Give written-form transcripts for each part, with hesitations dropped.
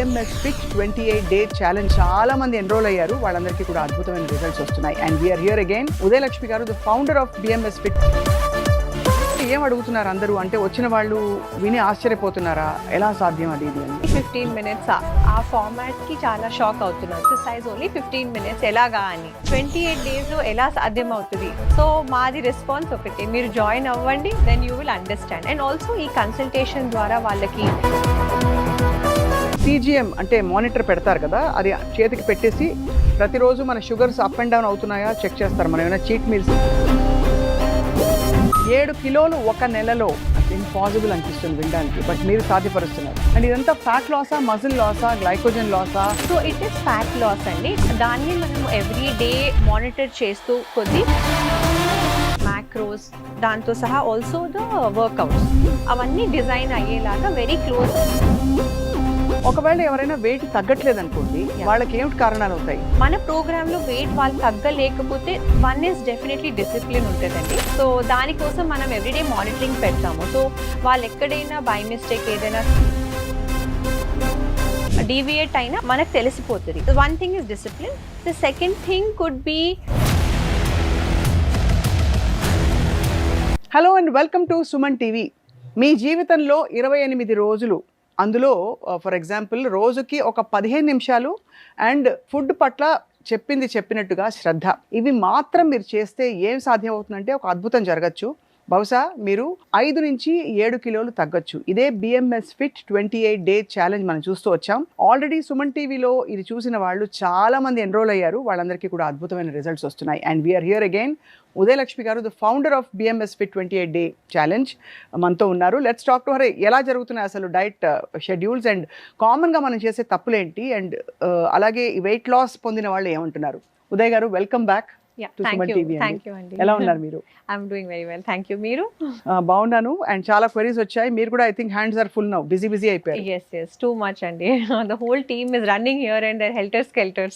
BMS Fit 28 Day Challenge చాలా మంది enrol అయ్యారు. వాళ్ళందరికీ కూడా అద్భుతమైన రిజల్ట్స్ వస్తున్నాయి. And we are here again Udayalakshmi garu, the founder of BMS Fit. ఏం అడుగుతున్నారు అందరూ అంటే వచ్చిన వాళ్ళు విని ఆశ్చర్యపోతున్నారా, ఎలా సాధ్యం అది ఇది అని? 15 minutes ఆ ఫార్మాట్ కి చాలా షాక్ అవుతున్నారు. ఎక్సర్సైజ్ ఓన్లీ 15 minutes ఎలాగా అని 28 days లో ఎలా సాధ్యం అవుతుంది? సో మాది రెస్పాన్స్ ఒకటి, మీరు జాయిన్ అవ్వండి, then you will understand. And also ఈ కన్సల్టేషన్ ద్వారా వాళ్ళకి CGM అంటే మానిటర్ పెడతారు కదా, అది చేతికి పెట్టేసి ప్రతిరోజు మన షుగర్స్ అప్ అండ్ డౌన్ అవుతున్నాయా చెక్ చేస్తారు. మనం ఏమైనా చీట్ మీల్స్ 7 కిలోలు ఒక నెలలో ఇంపాసిబుల్ అనిపిస్తుంది వినడానికి, బట్ మీరు సాధ్యపరుస్తున్నారు. అండ్ ఇదంతా ఫ్యాట్ లాసా, మజిల్ లాసా, గ్లైకోజన్ లాసా? So it is fat loss అండి. దాన్ని మనం ఎవ్రీ డే మానిటర్ చేస్తూ కొద్ది మ్యాక్రోస్ దాంతో సహా ఆల్సో ద వర్కౌట్స్ అవన్నీ డిజైన్ అయ్యేలాగా వెరీ క్లోజ్. ఒకవేళ ఎవరైనా వెయిట్ తగ్గట్లేదు అనుకోండి, వాళ్ళకి ఏమిటి కారణాలు అవుతాయి? మన ప్రోగ్రామ్ లో వెయిట్ వాళ్ళు తగ్గలేకపోతే వన్ ఇస్ డెఫినెట్లీ డిసిప్లిన్ ఉంటుందండి. సో దానికోసం మనం ఎవ్రీడే మానిటరింగ్ పెడతాము. సో వాళ్ళు ఎక్కడైనా బై మిస్టేక్ ఏదైనా డీవియేట్ అయినా మనకు తెలిసిపోతుంది. One thing is discipline. The second thing could be. Hello and welcome to Suman TV. మీ జీవితంలో 28 రోజులు, అందులో ఫర్ ఎగ్జాంపుల్ రోజుకి ఒక 15 నిమిషాలు అండ్ ఫుడ్ పట్ల చెప్పినట్టుగా శ్రద్ధ, ఇవి మాత్రం మీరు చేస్తే ఏం సాధ్యం అవుతుందంటే ఒక అద్భుతం జరగచ్చు. బహుశా మీరు 5 నుంచి 7 కిలోలు తగ్గొచ్చు. ఇదే BMS Fit 28 Day ఛాలెంజ్ మనం చూస్తూ వచ్చాం. ఆల్రెడీ సుమన్ టీవీలో ఇది చూసిన వాళ్ళు చాలా మంది ఎన్రోల్ అయ్యారు. వాళ్ళందరికీ కూడా అద్భుతమైన రిజల్ట్స్ వస్తున్నాయి. And we are here again Udayalakshmi garu, the founder of BMS Fit 28 Day challenge మనతో ఉన్నారు. Let's talk to her. ఎలా జరుగుతున్నాయి అసలు డైట్ షెడ్యూల్స్ అండ్ కామన్గా మనం చేసే తప్పులేంటి, అండ్ అలాగే వెయిట్ లాస్ పొందిన వాళ్ళు ఏమంటున్నారు? ఉదయ్ గారు, వెల్కమ్ బ్యాక్. ఎలా ఉన్నారు మీరు? I'm doing very well, thank you. మీరు? బాగున్నాను. అండ్ చాలా క్వరీస్ వచ్చాయి. మీరు కూడా I think hands are full now, busy అయిపోయారు. yes too much అండి. the whole team is running here and they're helter skelter.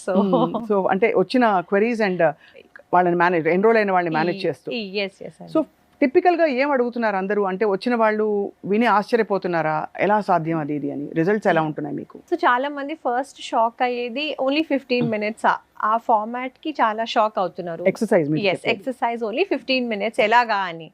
So అంటే వచ్చిన క్వరీస్ అండ్ వాళ్ళని మేనేజ్, ఎన్రోల్ అయిన వాళ్ళని మేనేజ్ చేస్తూ. సో టిపికల్ గా ఏం అడుగుతున్నారు అందరూ అంటే వచ్చిన వాళ్ళు విని ఆశ్చర్యపోతున్నారా, ఎలా సాధ్యం అది ఇది అని? రిజల్ట్స్ ఎలా ఉంటున్నాయి మీకు? సో చాలా మంది ఫస్ట్ షాక్ అయ్యేది ఓన్లీ 15 minutes ఆ ఫార్మాట్ కి చాలా షాక్ అవుతున్నారు. ఎక్సర్సైజ్ ఓన్లీ 15 minutes ఎలాగా అని.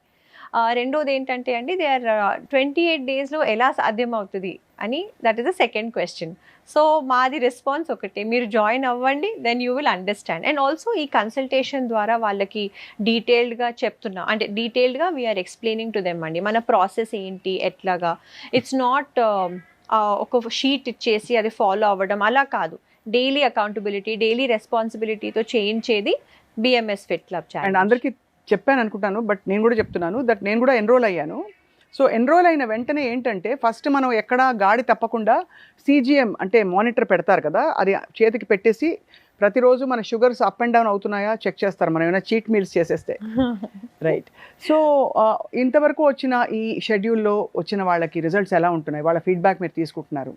రెండోది ఏంటంటే అండి, దే ఆర్ 28 days లో ఎలా సాధ్యం అవుతుంది అని, that is the second question. So మాది రెస్పాన్స్ ఒకటి, మీరు జాయిన్ అవ్వండి, then you will understand. And also ఈ కన్సల్టేషన్ ద్వారా వాళ్ళకి డీటెయిల్డ్గా చెప్తున్నాం, అంటే డీటెయిల్డ్గా వీఆర్ ఎక్స్ప్లెయినింగ్ టు దెమ్ అండి మన ప్రాసెస్ ఏంటి ఎట్లాగా. ఇట్స్ నాట్ ఒక షీట్ ఇచ్చేసి అది ఫాలో అవ్వడం అలా కాదు. డైలీ అకౌంటబిలిటీ, డైలీ రెస్పాన్సిబిలిటీతో చేయించేది BMS Fit Club challenge. And అందరికీ చెప్పాను అనుకుంటాను, బట్ నేను కూడా చెప్తున్నాను దట్ నేను కూడా ఎన్రోల్ అయ్యాను. సో ఎన్రోల్ అయిన వెంటనే ఏంటంటే ఫస్ట్ మనం ఎక్కడ గాడి తప్పకుండా CGM అంటే మానిటర్ పెడతారు కదా, అది చేతికి పెట్టేసి ప్రతిరోజు మన షుగర్స్ అప్ అండ్ డౌన్ అవుతున్నాయా చెక్ చేస్తారు. మనం ఏమైనా చీట్ మీల్స్ చేసేస్తే రైట్. సో ఇంతవరకు వచ్చిన ఈ షెడ్యూల్లో వచ్చిన వాళ్ళకి రిజల్ట్స్ ఎలా ఉంటున్నాయి? వాళ్ళ ఫీడ్బ్యాక్ మీరు తీసుకుంటున్నారు?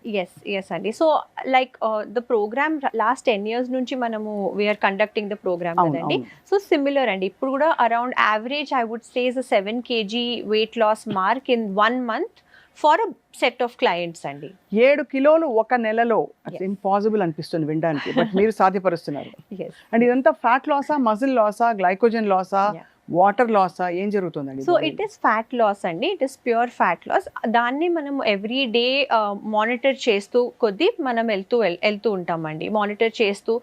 ఎస్ అండి. So like the programme last 10 years నుంచి మనము వీఆర్ కండక్టింగ్ ద ప్రోగ్రామ్ కదండి. సో సిమిలర్ అండి. ఇప్పుడు కూడా around average I would say 7 kg weight loss mark in 1 month for a set of clients అండి. 7 కిలోలు ఒక నెలలో ఇంపాసిబుల్ అనిపిస్తుంది వినడానికి, బట్ మీరు సాధ్యపరుస్తున్నారు. అండ్ ఇదంతా ఫ్యాట్ లాసా, మజిల్ లాసా, గ్లైకోజన్ లాసా, వాటర్ లాస్, ఏం జరుగుతుందండి? So it is fat loss అండి. It is pure fat loss. దాన్ని మనం ఎవ్రీ డే మానిటర్ చేస్తూ కొద్దీ మనం వెళ్తూ ఉంటామండి. మానిటర్ చేస్తూ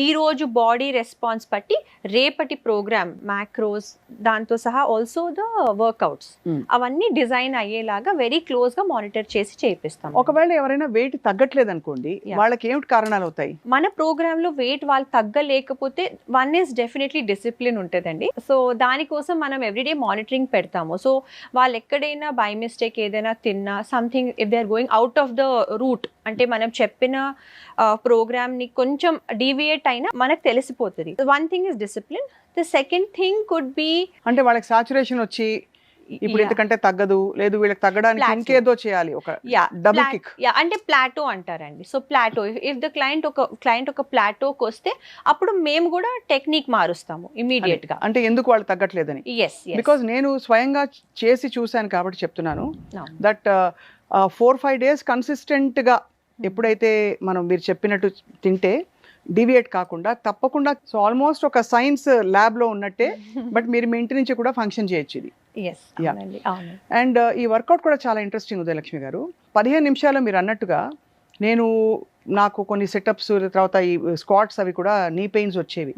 ఈ రోజు బాడీ రెస్పాన్స్ బట్టి రేపటి ప్రోగ్రామ్ మ్యాక్రోస్ దాంతో సహా ఆల్సో ద వర్కౌట్స్ అవన్నీ డిజైన్ అయ్యేలాగా వెరీ క్లోజ్ గా మానిటర్ చేసి చేపిస్తాం. ఒకవేళ ఎవరైనా వెయిట్ తగ్గట్లేదు అనుకోండి, వాళ్ళకి ఏమిటి కారణాలు అవుతాయి? మన ప్రోగ్రామ్ లో వెయిట్ వాళ్ళు తగ్గలేకపోతే వన్ ఇస్ డెఫినెట్లీ డిసిప్లిన్ ఉంటుందండి. సో దానికోసం మనం ఎవ్రీడే మానిటరింగ్ పెడతాము. సో వాళ్ళు ఎక్కడైనా బై మిస్టేక్ ఏదైనా తిన్నా, something if they are going out of the route, అంటే మనం చెప్పిన ప్రోగ్రామ్ ని కొంచెం డీవియేట్ అయినా మనకు తెలిసిపోతుంది. One thing is discipline. The second thing could B అంటే వాళ్ళకి సాచురేషన్ వచ్చి ఇప్పుడు ఇంతకంటే తగ్గదు, లేదు వీళ్ళకి తగ్గడానికి ఇంకేదో చేయాలి, ఒక డబుల్ కిక్. అంటే ప్లాటో అంటారండి. So plateau, if the client ఒక ప్లాటోకి వస్తే అప్పుడు మేము కూడా టెక్నిక్ మారుస్తాము ఇమీడియట్ గా. అంటే ఎందుకు వాళ్ళు తగ్గట్లేదని? బికాజ్ నేను స్వయంగా చేసి చూశాను కాబట్టి చెప్తున్నాను. దట్ 4-5 days కన్సిస్టెంట్ గా ఎప్పుడైతే మీరు చెప్పినట్టు తింటే డివియేట్ కాకుండా తప్పకుండా, సో ఆల్మోస్ట్ ఒక సైన్స్ ల్యాబ్లో ఉన్నట్టే, బట్ మీరు మీ ఇంటి నుంచి కూడా ఫంక్షన్ చేయొచ్చు ఇది. అండ్ ఈ వర్కౌట్ కూడా చాలా ఇంట్రెస్టింగ్ ఉదయలక్ష్మి గారు. 15 నిమిషాలు మీరు అన్నట్టుగా నాకు కొన్ని సెటప్స్, తర్వాత ఈ స్క్వాట్స్ అవి కూడా నీ పెయిన్స్ వచ్చేవి.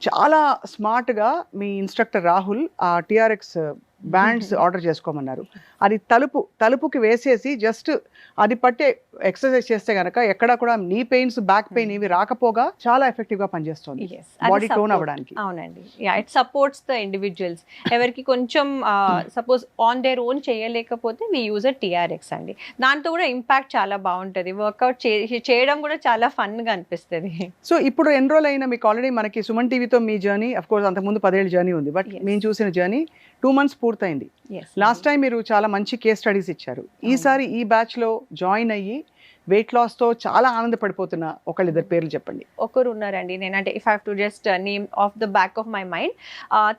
చాలా స్మార్ట్గా మీ ఇన్స్ట్రక్టర్ రాహుల్ ఆ టిఆర్ఎక్స్ బ్యాండ్స్ ఆర్డర్ చేసుకోమన్నారు. అది తలుపుకి వేసేసి జస్ట్ అది పట్టే ఎక్సర్సైజ్ చేస్తే గనక ఎక్కడా కూడా నీ పెయిన్స్, బ్యాక్ పెయిన్ ఇవి రాకపోగా చాలా ఎఫెక్టివ్ గా పనిచేస్తుంది బాడీ టోన్ అవ్వడానికి. అవునండి, ఇట్ సపోర్ట్స్ ద ఇండివిజువల్స్. ఎవరికి కొంచెం సపోజ్ ఆన్ దేర్ ఓన్ చేయలేకపోతే వి యూజ్ అ టిఆర్ఎక్స్ అండి. దాంతో కూడా ఇంపాక్ట్ చాలా బాగుంటుంది. వర్కౌట్ చేయడం కూడా చాలా ఫన్ గా అనిపిస్తుంది. సో ఇప్పుడు ఎన్రోల్ అయిన మీకు ఆల్రెడీ మనకి సుమన్ టీవీతో మీ జర్నీ, అఫ్ కోర్స్ అంతకుముందు 10 ఏళ్ళ జర్నీ ఉంది, బట్ మేము చూసిన జర్నీ 2 months పూర్తయింది. లాస్ట్ టైం మీరు చాలా మంచి కేస్ స్టడీస్ ఇచ్చారు. ఈసారి ఈ బ్యాచ్ లో జాయిన్ అయ్యి వెయిట్ లాస్ తో చాలా ఆనందపడిపోతున్న ఒకళ్ళిద్దరు పేర్లు చెప్పండి. ఒకరు ఉన్నారండి, నేనంటే if I have to just name of the back of my mind,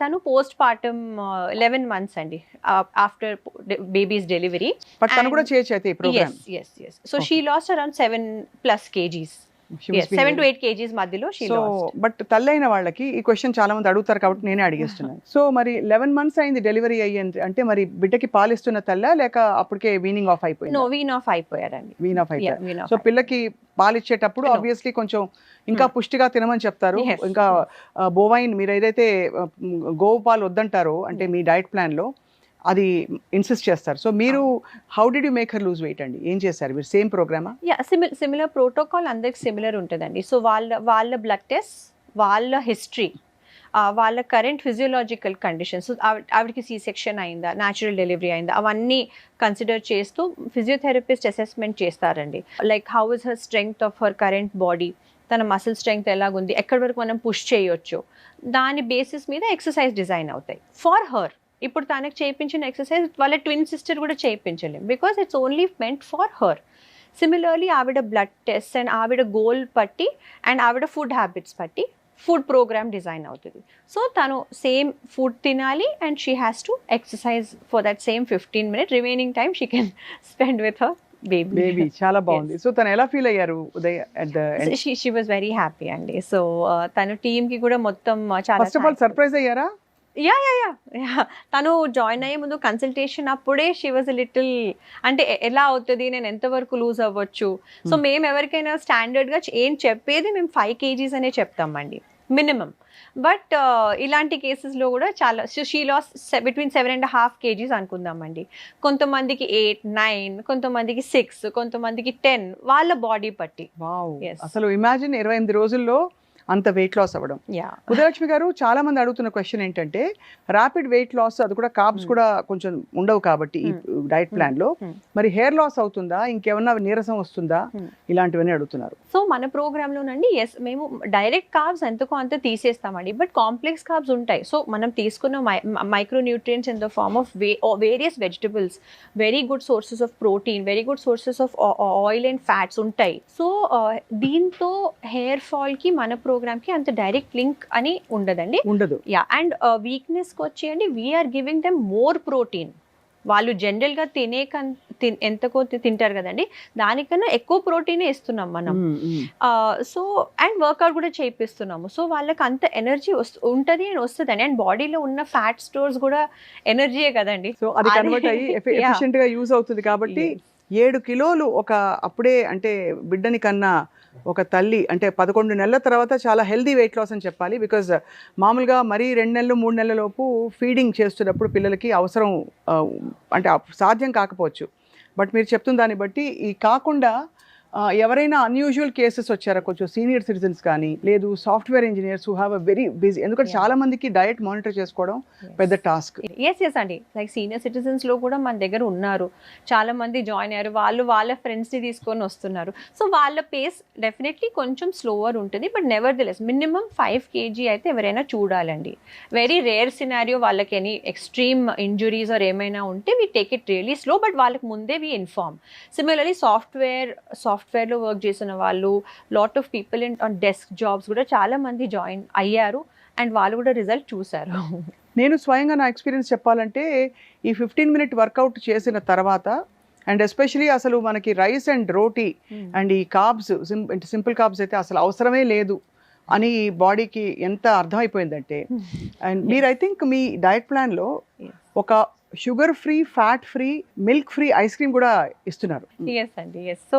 తను పోస్ట్ పార్టమ్ 11 months అండి, ఆఫ్టర్ బేబీస్ డెలివరీ. బట్ తను కూడా చేయొచ్చు అయితే ఈ programme. yes. So she lost around 7+ kgs. 7 to 8 kgs మధ్యలో షీ లాస్ట్. బట్ తల్లైన వాళ్ళకి ఈ క్వశ్చన్ చాలా మంది అడుగుతారు కాబట్టి నేనే అడిగేస్తున్నాను. సో మరి 11 months అయింది డెలివరీ అయ్యింది అంటే, మరి బిడ్డకి పాలిస్తున్న తల్ల లేక అప్పటికే వీనింగ్ ఆఫ్ అయిపోయింది? నో, వీన్ ఆఫ్ అయిపోయారండి. వీన్ ఆఫ్ అయిపోయారు. సో పిల్లకి పాలిచ్చేటప్పుడు ఆబ్వియస్లీ కొంచెం ఇంకా పుష్టిగా తినమని చెప్తారు. ఇంకా బోవైన్ మీరు ఏదైతే గోవు పాలు వద్దంటారో అంటే మీ డైట్ ప్లాన్ లో అది ఇన్సిస్ట్ చేస్తారు. సో మీరు how did you make her lose weight అండి? ఏం చేశారు మీరు? సేమ్ ప్రోగ్రామా? సిమిలర్ ప్రోటోకాల్, అందరికి సిమిలర్ ఉంటుందండి. సో వాళ్ళ బ్లడ్ టెస్ట్, వాళ్ళ హిస్టరీ, వాళ్ళ కరెంట్ ఫిజియోలాజికల్ కండిషన్స్, ఆవిడకి సి సెక్షన్ అయిందా, న్యాచురల్ డెలివరీ అయిందా, అవన్నీ కన్సిడర్ చేస్తూ ఫిజియోథెరపిస్ట్ అసెస్మెంట్ చేస్తారండి. Like how is her strength of her current body, తన మసిల్ స్ట్రెంగ్త్ ఎలాగుంది, ఎక్కడి వరకు మనం పుష్ చేయొచ్చు, దాని బేసిస్ మీద ఎక్సర్సైజ్ డిజైన్ అవుతాయి ఫర్ హర్. ఇప్పుడు తనకు చేయించిన ఎక్సర్సైజ్ వాళ్ళ ట్విన్ సిస్టర్ కూడా చేయించలేం, because it's only meant for her. Similarly ఆవిడ బ్లడ్ టెస్ట్ అండ్ ఆవిడ గోల్ బట్టి అండ్ ఆవిడ ఫుడ్ హ్యాబిట్స్ బట్టి ఫుడ్ ప్రోగ్రామ్ డిజైన్ అవుతుంది. సో తను సేమ్ ఫుడ్ తినాలి and she has to exercise for that same 15 minutes. Remaining time she can spend with her baby. చాలా బాగుంది. సో తను ఎలా ఫీల్ అయ్యారు Uday at the end? She was very happy అండి. So తను టీమ్ కి కూడా మొత్తం చాలా, ఫస్ట్ ఆఫ్ ఆల్ సర్ప్రైజ్ అయ్యారా? యా తను జాయిన్ అయ్యే ముందు కన్సల్టేషన్ అప్పుడే షీ వాజ్ లిటిల్, అంటే ఎలా అవుతుంది, నేను ఎంతవరకు లూజ్ అవ్వచ్చు. సో మేము ఎవరికైనా స్టాండర్డ్గా ఏం చెప్పేది మేము 5 kgs అనే చెప్తామండి మినిమం. బట్ ఇలాంటి కేసెస్లో కూడా చాలా షీ లాస్ బిట్వీన్ 7.5 kgs అనుకుందామండి. కొంతమందికి 8, 9, కొంతమందికి 6, కొంతమందికి 10, వాళ్ళ బాడీ బట్టి. అసలు ఇమాజిన్ 28 రోజుల్లో అంత వెయిట్ లాస్ అవ్వడం. ఉదయలక్ష్మి గారు, చాలా మంది అడుగుతున్న క్వశ్చన్ ఏంటంటే, ర్యాపిడ్ వెయిట్ లాస్, అది కూడా కార్బ్స్ కూడా కొంచెం ఉండవు కాబట్టి ఈ డైట్ ప్లాన్ లో, మరి హెయిర్ లాస్ అవుతుందా, ఇంకేమన్నా నీరసం వస్తుందా, ఇలాంటివన్నీ అడుగుతున్నారు. సో మన ప్రోగ్రామ్ లోనండి ఎస్, మేము డైరెక్ట్ కార్బ్స్ ఎంతకో అంత తీసేస్తామండి, బట్ కాంప్లెక్స్ కార్బ్స్ ఉంటాయి. సో మనం తీసుకున్న micro nutrients in the form of various vegetables, very good sources of protein, very good sources of oil and fats ఉంటాయి. సో దీంతో హెయిర్ ఫాల్ కి మన ప్రోగ్రామ్ కి అంత డైరెక్ట్ లింక్ అని ఉండదండి. ఉండదు. అండ్ వీక్నెస్ కి వచ్చేయండి, we're giving them more protein. వాళ్ళు జనరల్ గా ఎంతకో తింటారు కదండి, దానికన్నా ఎక్కువ ప్రోటీనే ఇస్తున్నాం మనం. సో అండ్ వర్కౌట్ కూడా చేపిస్తున్నాము. సో వాళ్ళకి అంత ఎనర్జీ ఉంటుంది అండ్ వస్తుందండి. అండ్ బాడీలో ఉన్న ఫ్యాట్ స్టోర్స్ కూడా ఎనర్జీయే కదండి. సో అది కన్వర్ట్ అయ్యి ఎఫిషియెంట్ గా యూజ్ అవుతుంది. కాబట్టి 7 కిలోలు ఒక అప్పుడే అంటే బిడ్డని కన్నా ఒక తల్లి అంటే 11 నెలల తర్వాత చాలా హెల్దీ వెయిట్ లాస్ అని చెప్పాలి. బికాజ్ మామూలుగా మరీ 2 నెలలు 3 నెలల లోపు ఫీడింగ్ చేస్తున్నప్పుడు పిల్లలకి అవసరం అంటే సాధ్యం కాకపోవచ్చు. బట్ మీరు చెప్తున్న దాన్ని బట్టి ఈ కాకుండా ఎవరైనా అన్యూజువల్ కేసెస్ వచ్చారా, కొంచెం సీనియర్ సిటిజన్స్ కానీ, లేదు software engineers who have a very busy, ఎందుకంటే చాలా మందికి డయట్ మానిటర్ చేసుకోవడం పెద్ద టాస్క్. ఎస్ అండి, లైక్ సీనియర్ సిటిజన్స్ లో కూడా మన దగ్గర ఉన్నారు, చాలా మంది జాయిన్ అయ్యారు, వాళ్ళ ఫ్రెండ్స్ ని తీసుకొని వస్తున్నారు. సో వాళ్ళ పేస్ డెఫినెట్లీ కొంచెం స్లోవర్ ఉంటుంది, but never the less minimum 5 kg అయితే ఎవరైనా చూడాలండి. వెరీ రేర్ సినారియో వాళ్ళకి ఎనీ ఎక్స్ట్రీమ్ ఇంజురీస్ ఆర్ ఏమైనా ఉంటే we take it really slow, but వాళ్ళకి ముందే వీ ఇన్ఫార్మ్. సిమిలర్లీ సాఫ్ట్వేర్లో వర్క్ చేసిన వాళ్ళు, lot of people on desk jobs కూడా చాలా మంది జాయిన్ అయ్యారు అండ్ వాళ్ళు కూడా రిజల్ట్ చూశారు. నేను స్వయంగా నా ఎక్స్పీరియన్స్ చెప్పాలంటే, ఈ 15 minute వర్కౌట్ చేసిన తర్వాత అండ్ ఎస్పెషలీ అసలు మనకి రైస్ అండ్ రోటీ అండ్ ఈ కార్బ్స్ సింపుల్ కార్బ్స్ అయితే అసలు అవసరమే లేదు అని బాడీకి ఎంత అర్థమైపోయిందంటే. అండ్ మీరు ఐ థింక్ మీ డయట్ ప్లాన్లో ఒక sugar free, fat free, milk free ice cream కూడా ఇస్తున్నారు. ఎస్ అండి, ఎస్. సో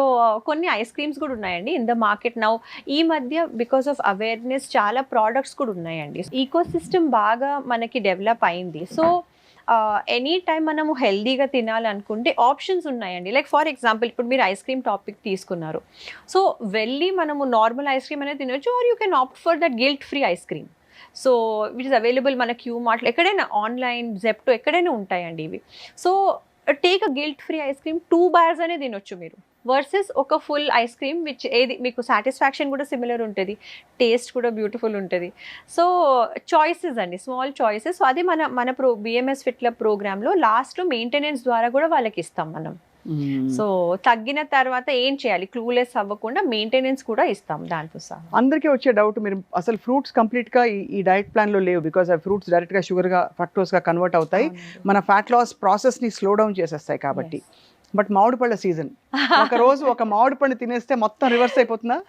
కొన్ని ఐస్ క్రీమ్స్ కూడా ఉన్నాయండి ఇన్ ద మార్కెట్ నౌ. ఈ మధ్య బికాస్ ఆఫ్ అవేర్నెస్ చాలా ప్రోడక్ట్స్ కూడా ఉన్నాయండి. ఈకో సిస్టమ్ బాగా మనకి డెవలప్ అయింది. సో ఎనీ టైం మనము హెల్దీగా తినాలనుకుంటే ఆప్షన్స్ ఉన్నాయండి. లైక్ ఫర్ ఎగ్జాంపుల్ ఇప్పుడు మీరు ఐస్ క్రీమ్ టాపిక్ తీసుకున్నారు. సో వెళ్ళి మనము నార్మల్ ఐస్ క్రీమ్ అనేది తినొచ్చు, or you can opt for that guilt free ice cream. So which is available మన క్యూ మార్ట్లో, ఎక్కడైనా ఆన్లైన్, జెప్టో, ఎక్కడైనా ఉంటాయండి ఇవి. So take a guilt free ice cream 2 bars అనే తినొచ్చు మీరు, వర్సెస్ ఒక ఫుల్ ఐస్ క్రీమ్ విచ్ ఏది మీకు సాటిస్ఫాక్షన్ కూడా సిమిలర్ ఉంటుంది, టేస్ట్ కూడా బ్యూటిఫుల్ ఉంటుంది. సో చాయిసెస్ అండి, స్మాల్ చాయిసెస్. సో అది మన బిఎంఎస్ ఫిట్ క్లబ్ ప్రోగ్రాంలో లాస్ట్లో మెయింటెనెన్స్ ద్వారా కూడా వాళ్ళకి ఇస్తాం మనం. సో తగ్గిన తర్వాత ఏం చేయాలి, క్లూలెస్ అవ్వకుండా మెయింటెనెన్స్ కూడా ఇస్తాం దాంతో సహా. అందరికీ వచ్చే డౌట్, మీరు అసలు ఫ్రూట్స్ కంప్లీట్గా ఈ డైట్ ప్లాన్లో లేవు, బికాస్ ఆ ఫ్రూట్స్ డైరెక్ట్గా షుగర్గా, ఫ్రక్టోస్గా కన్వర్ట్ అవుతాయి, మన ఫ్యాట్ లాస్ ప్రాసెస్ని స్లో డౌన్ చేసేస్తాయి కాబట్టి. బట్ మామిడి పళ్ళ సీజన్, ఒక రోజు ఒక మామిడి పండు తినేస్తే మొత్తం రివర్స్ అయిపోతుందా?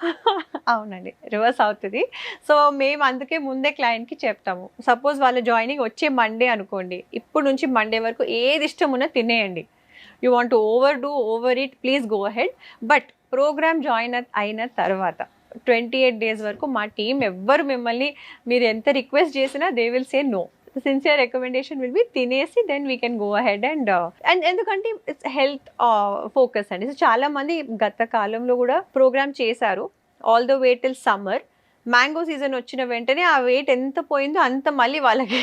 అవునండి, రివర్స్ అవుతుంది. సో మేము అందుకే ముందే క్లయింట్కి చెప్తాము, సపోజ్ వాళ్ళ జాయినింగ్ వచ్చే మండే అనుకోండి, ఇప్పుడు నుంచి మండే వరకు ఏది ఇష్టం ఉన్నా తినేయండి. You want to overeat, please go ahead. But program join అయిన తర్వాత 28 days వరకు మా టీం ఎవ్వరు మిమ్మల్ని మీరు ఎంత రిక్వెస్ట్ చేసినా they will say no. Sincere recommendation will be తినేసి then we can go ahead. And ఎందుకంటే ఇట్స్ హెల్త్ ఫోకస్ అండి. సో చాలా మంది గత కాలంలో కూడా ప్రోగ్రామ్ చేశారు all the way till summer. Mango season వచ్చిన వెంటనే ఆ వెయిట్ ఎంత పోయిందో అంత మళ్ళీ వాళ్ళకి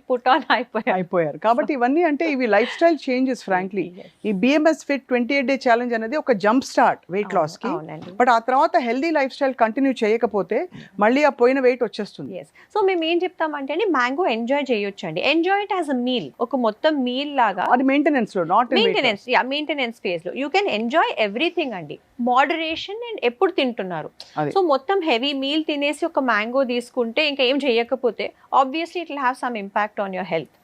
పుట్ ఆన్ అయిపోయారు. కాబట్టి ఇవన్నీ అంటే ఇవి లైఫ్ స్టైల్ చేంజెస్. ఫ్రాంక్లీ ఈ బిఎంఎస్ ఫిట్ 28 day ఛాలెంజ్ అనేది ఒక జంప్ స్టార్ట్ వెయిట్ లాస్ కి. బట్ ఆ తర్వాత హెల్దీ లైఫ్ స్టైల్ కంటిన్యూ చేయకపోతే మళ్ళీ ఆ పోయిన వెయిట్ వచ్చేస్తుంది. సో మేము ఏం చెప్తామంటే అండి, మ్యాంగో ఎంజాయ్ చేయొచ్చు అండి. Enjoy it as a meal, ఒక మొత్తం మీల్ లాగా. అది మెయింటెనెన్స్ లో, నాట్ మెయింటెనెన్స్ ఫేజ్ లో యూ కెన్ ఎంజాయ్ ఎవ్రీథింగ్ అండి. మోడరేషన్ అండ్ ఎప్పుడు తింటున్నారు. సో మొత్తం హెవీ మీల్ తినేసి ఒక మ్యాంగో తీసుకుంటే ఇంకా ఏం చేయకపోతే obviously it will have some impact on your health.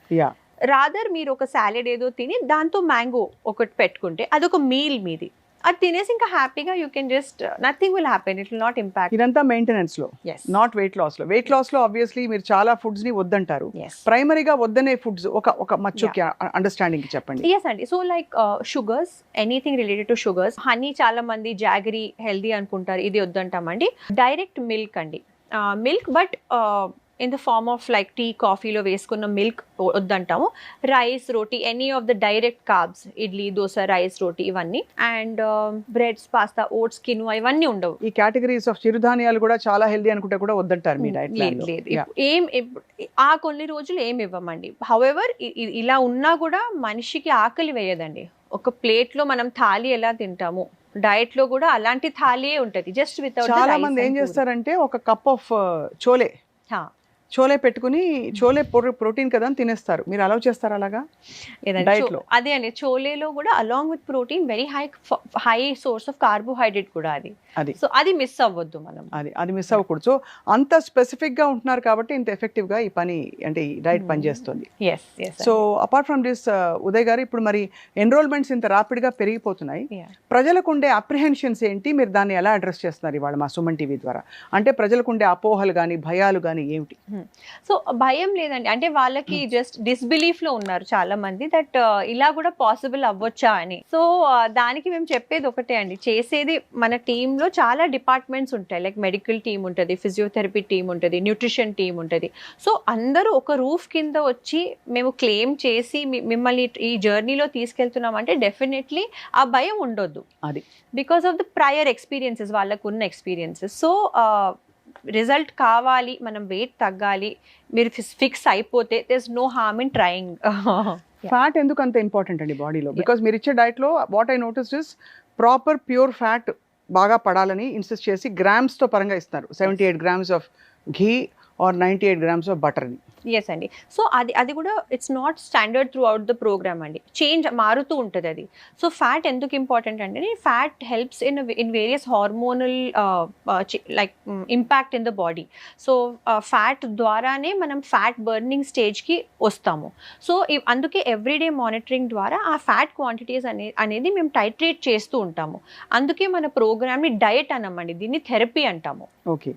Rather మీరు ఒక సాలెడ్ ఏదో తిని దాంతో మ్యాంగో ఒకటి పెట్టుకుంటే అదొక మీల్ మీది, అది తినేసి ఇంకా హ్యాపీగా you can just nothing will happen, it will not impact. ఇదంతా మెయింటెనెన్స్ లో, నాట్ వెయిట్ లాస్ లో. వెయిట్ లాస్ లో ఆబ్వియస్లీ మీరు చాలా ఫుడ్స్ ని వద్దంటారు. ప్రైమరీగా వద్దనే ఫుడ్స్ ఒక మచ్చుకి అండర్స్టాండింగ్ కి చెప్పండి. yes అండి. So like sugars, anything related to sugars. Honey చాలా మంది జాగరీ హెల్దీ అనుకుంటారు, ఇది వద్దంటామండి. డైరెక్ట్ మిల్క్ అండి, milk but in the form of like tea, కాఫీలో వేసుకున్న మిల్క్ వద్దంటాము. Rice, roti, any of the direct carbs, idli, dosa, rice, roti ఇవన్నీ. And breads, pasta, oats, quinoa ఇవన్నీ ఉండవు. ఈ కేటగిరీస్ ఆఫ్ చిరుధాన్యాలు కూడా చాలా హెల్దీ అనుకుంటే కూడా వద్దంటారు మీ డైట్ ప్లాన్ లో. ఏం ఆ కొన్ని రోజులు ఏమి ఇవ్వమండి. హౌఎవర్ ఇలా ఉన్నా కూడా మనిషికి ఆకలి వేయదండి. ఒక ప్లేట్ లో మనం థాలీ ఎలా తింటాము, డైట్ లో కూడా అలాంటి థాలీయే ఉంటది. Just without. చాలా మంది ఏం చేస్తారంటే ఒక కప్ ఆఫ్ చోలే పెట్టుకుని, చోలే ప్రోటీన్ కదా అని తినేస్తారు. మీరు అలౌ చేస్తారు అలాగా డైట్ లో? అదే అండి, చోలేలో కూడా along with protein very high source of carbohydrate కూడా అది. సో అది మిస్ అవ్వద్దు మనం, అది మిస్ అవ్వకూడదు. సో అంత స్పెసిఫిక్ గా ఉంటున్నారు కాబట్టి ఇంత ఎఫెక్టివ్ గా ఈ పని అంటే ఈ డైట్ పనిచేస్తుంది. So apart from this Uday గారు, ఇప్పుడు మరి ఎన్రోల్మెంట్స్ ఇంత ర్యాపిడ్ గా పెరిగిపోతున్నాయి, ప్రజలకు ఉండే అప్రిహెన్షన్స్ ఏంటి, మీరు దాన్ని ఎలా అడ్రస్ చేస్తున్నారు ఇవాళ మా సుమన్ టీవీ ద్వారా? అంటే ప్రజలకు ఉండే అపోహలు కానీ భయాలు కానీ ఏమిటి? సో భయం లేదండి, అంటే వాళ్ళకి జస్ట్ డిస్బిలీఫ్ లో ఉన్నారు చాలా మంది, దట్ ఇలా కూడా పాసిబుల్ అవ్వచ్చా అని. సో దానికి మేము చెప్పేది ఒకటే అండి, చేసేది మన టీంలో చాలా డిపార్ట్మెంట్స్ ఉంటాయి. లైక్ మెడికల్ టీమ్ ఉంటుంది, ఫిజియోథెరపీ టీమ్ ఉంటుంది, న్యూట్రిషన్ టీమ్ ఉంటుంది. సో అందరూ ఒక రూఫ్ కింద వచ్చి మేము క్లెయిమ్ చేసి మిమ్మల్ని ఈ జర్నీలో తీసుకెళ్తున్నామంటే డెఫినెట్లీ ఆ భయం ఉండొద్దు. అది because of the prior experiences, వాళ్ళకున్న ఎక్స్పీరియన్సెస్. సో రిజల్ట్ కావాలి, మనం వెయిట్ తగ్గాలి, మీరు ఫిక్స్ అయిపోతే there is no harm in trying. Fat ఎందుకు అంత ఇంపార్టెంట్ అండి బాడీలో? బికాస్ మీరు ఇచ్చే డైట్ లో what I notice is proper pure fat బాగా పడాలని ఇన్సిస్ట్ చేసి గ్రామ్స్ తో పరంగా ఇస్తారు. 78 grams of ghee or 98 grams of butter అని. ఎస్ అండి. సో అది కూడా it's not standard throughout the programme అండి, మారుతూ ఉంటుంది అది. సో ఫ్యాట్ ఎందుకు ఇంపార్టెంట్ అంటే fat helps in various hormonal like impact in the body. So fat ద్వారానే మనం ఫ్యాట్ బర్నింగ్ స్టేజ్కి వస్తాము. సో అందుకే ఎవ్రీడే మానిటరింగ్ ద్వారా ఆ ఫ్యాట్ క్వాంటిటీస్ అనేది మేము టైట్రేట్ చేస్తూ ఉంటాము. అందుకే మన ప్రోగ్రామ్ని డయట్ అనమండి, దీన్ని థెరపీ అంటాము. ఓకే.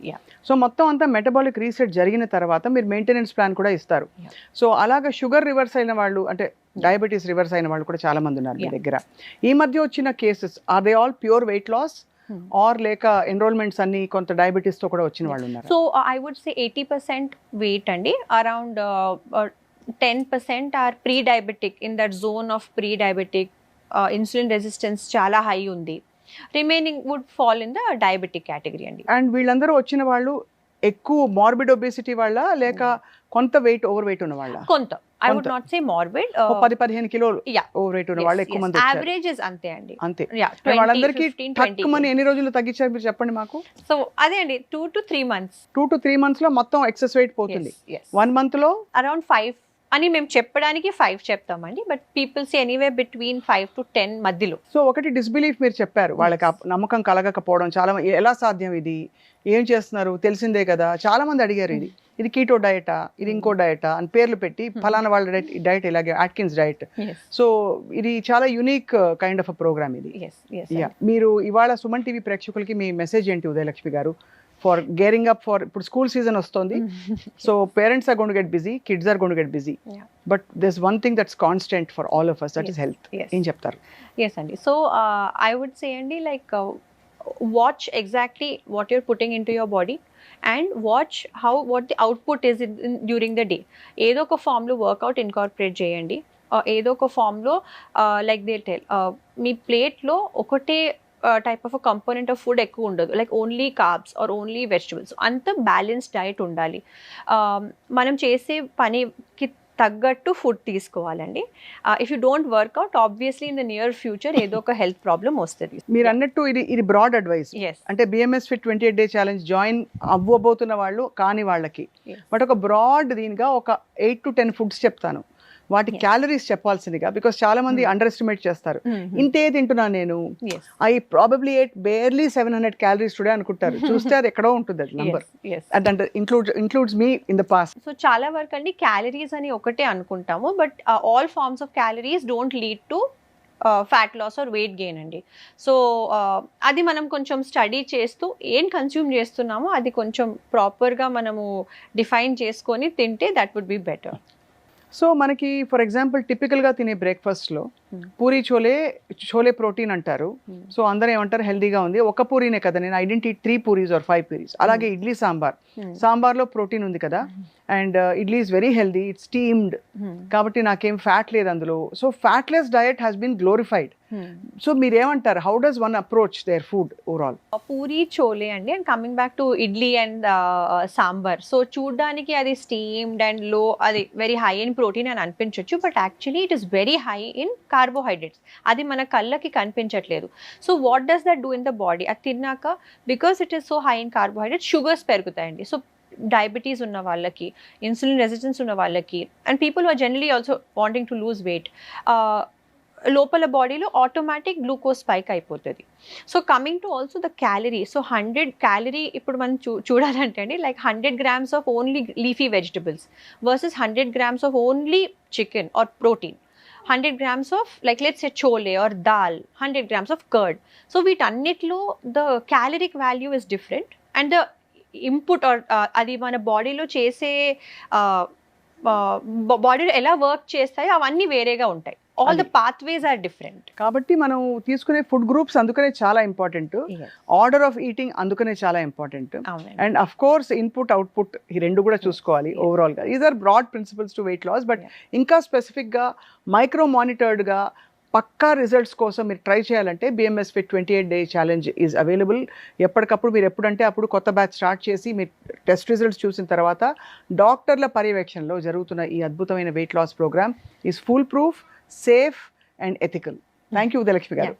సో మొత్తం అంతా మెటబాలిక్ రీసెట్ జరిగిన తర్వాత మీరు మెయింటెనెన్స్ ప్లాన్ కూడా ఇస్తారు. సో అలాగా షుగర్ రివర్స్ అయిన వాళ్ళు, అంటే డయాబెటీస్ రివర్స్ అయిన వాళ్ళు కూడా చాలా మంది ఉన్నారు మీ దగ్గర. ఈ మధ్య వచ్చిన cases are they all pure weight loss or లేక ఎన్రోల్మెంట్స్ అన్ని కొంత డయాబెటీస్ తో కూడా వచ్చిన వాళ్ళు ఉన్నారు? So I would say 80% weight అండి, around 10% are pre diabetic, in that zone of pre diabetic, insulin resistance చాలా హై ఉంది. Remaining would fall in the diabetic category అండి. అండ్ వీళ్ళందరూ వచ్చిన వాళ్ళు ఎక్కువ మార్బిడ్ ఒబేసిటీ వాళ్ళ లేక కొంత వెయిట్ ఓవర్ వెయిట్ ఉన్న వాళ్ళ? కొంత, I would not say morbid, 10-15 కిలోలు ఓవర్ వెయిట్ ఉన్న వాళ్ళు ఎక్కువ మంది వచ్చారు. యావరేజెస్ అంతే అండి. అంతే. వాళ్ళందరికీ తక్కువని ఎన్ని రోజులు తగ్గించారు మీరు చెప్పండి మాకు? సో అదే అండి 2 to 3 months. 2 to 3 months లో మొత్తం ఎక్సెస్ వెయిట్ పోతుంది. 1 month లో అరౌండ్ 5 అని మేము చెప్పడానికి 5 చెప్తామండి, but peoples anyway between 5 to 10 మధ్యలో. సో ఒకటి డిస్బిలీఫ్ మీరు చెప్పారు, వాళ్ళకి నమ్మకం కలగకపోవడం. చాలా ఎలా సాధ్యం, ఇది ఏం చేస్తున్నారు తెలిసిందే కదా, చాలా మంది అడిగారు ఇది కీటో డయటా, ఇది ఇంకో డయటా అని పేర్లు పెట్టి ఫలానా వాళ్ళ డయట్ ఇలాగే ఆట్కిన్స్ డయట్. సో ఇది చాలా unique kind of a programme ఇది. మీరు ఇవాళ సుమన్ టీవీ ప్రేక్షకులకి మీ మెసేజ్ ఏంటి ఉదయలక్ష్మి గారు ఫర్ గేరింగ్ అప్ ఫర్, ఇప్పుడు స్కూల్ సీజన్ వస్తుంది, so parents are going to get busy, kids are going to get busy, but this one thing that's constant for all of us, that is health. ఏం చెప్తారు? Yes అండి. So I would say అండి, like watch exactly what you're putting into your body and watch what the output is during the day. ఏదో ఒక form లో work out incorporate చేయండి. ఏదో ఒక ఫామ్ లో లైక్ దే టెల్, మీ ప్లేట్ లో ఒకటే type of component of food ఎక్కువ ఉండదు, like only carbs or only vegetables. అంత బ్యాలెన్స్డ్ డైట్ ఉండాలి. మనం చేసే పనికి తగ్గట్టు ఫుడ్ తీసుకోవాలండి. If you don't workout, obviously in the near future ఏదో ఒక హెల్త్ ప్రాబ్లమ్ వస్తుంది. మీరు అన్నట్టు ఇది బ్రాడ్ అడ్వైస్. అంటే BMS Fit 28 Day challenge join అవ్వబోతున్న వాళ్ళు కాని వాళ్ళకి, బట్ ఒక బ్రాడ్ దీనిగా ఒక 8 to 10 ఫుడ్స్ చెప్తాను, వాటి క్యాలరీస్ చెప్పాల్సిందిగా, బికాస్ చాలా మంది అండర్ ఎస్టిమేట్ చేస్తారు. ఇంతే తింటున్నాను నేను, I probably at barely 700 calories today అనుకుంటారు, చూస్తే అది ఎక్కడో ఉంటుంది అది నంబర్. అంటే includes me in the past. So చాలా వరకు అండి క్యాలరీస్ అని ఒకటే అనుకుంటాము, but all forms of calories don't lead to fat loss or weight gain అండి. సో అది మనం కొంచెం స్టడీ చేస్తూ ఏం కన్స్యూమ్ చేస్తున్నామో అది కొంచెం ప్రాపర్గా మనము డిఫైన్ చేసుకొని తింటే that would be better. So మనకి ఫర్ ఎగ్జాంపుల్ టిపికల్గా తినే బ్రేక్ఫాస్ట్లో పూరి చోలే ప్రోటీన్ అంటారు. సో అందరూ ఏమంటారు హెల్దీగా ఉంది, ఒక పూరీనే కదా, నేను I don't eat 3 puris or 5 puris. అలాగే ఇడ్లీ సాంబార్లో ప్రోటీన్ ఉంది కదా, and idli is very healthy, it's steamed, కాబట్టి నాకేం ఫ్యాట్ లేదు అందులో. So fatless diet has been glorified. So మీరేమంటారు, how does one approach their food overall? Puri chole అండి, and coming back to idli and sambar. So చూడడానికి అది స్టీమ్డ్ అండ్ లో, అది వెరీ హై ఇన్ ప్రోటీన్ అని అనిపించవచ్చు, but actually it is very high in carbohydrates. అది మన కళ్ళకి కనిపించట్లేదు. So what does that do in the body? అది తిన్నాక because it is so high in carbohydrates, sugars పెరుగుతాయండి. సో డయాబెటీస్ ఉన్న వాళ్ళకి, ఇన్సులిన్ రెసిస్టెన్స్ ఉన్న వాళ్ళకి, and people are generally also wanting to lose weight, లోపల బాడీలో ఆటోమేటిక్ గ్లూకోజ్ స్పైక్ అయిపోతుంది. So coming to also the calorie, so 100 calorie ఇప్పుడు మనం చూడాలంటే అండి, like 100 grams of only leafy vegetables versus 100 grams of only chicken or protein, 100 grams of like let's say chole or dal, 100 grams of curd. So వీటన్నిటిలో the caloric value is different, and the input or అది మన బాడీలో చేసే బాడీలో ఎలా work చేస్తాయో అవన్నీ వేరేగా ఉంటాయి. All the pathways are different. కాబట్టి మనం తీసుకునే ఫుడ్ గ్రూప్స్ అందుకనే చాలా ఇంపార్టెంట్, ఆర్డర్ ఆఫ్ ఈటింగ్ అందుకనే చాలా important, and of course input output ఈ రెండు కూడా చూసుకోవాలి ఓవరాల్ గా. These are broad principles to weight loss, but ఇంకా స్పెసిఫిక్ గా మైక్రో మానిటర్డ్ గా పక్కా రిజల్ట్స్ కోసం మీరు ట్రై చేయాలంటే BMS Fit 28 Day challenge is available. ఎప్పటికప్పుడు మీరు ఎప్పుడంటే అప్పుడు కొత్త బ్యాచ్ స్టార్ట్ చేసి మీరు టెస్ట్ రిజల్ట్స్ చూసిన తర్వాత డాక్టర్ల పర్యవేక్షణలో జరుగుతున్న ఈ అద్భుతమైన weight loss programme is full proof, safe and ethical. Thank you Udayalakshmi గారు.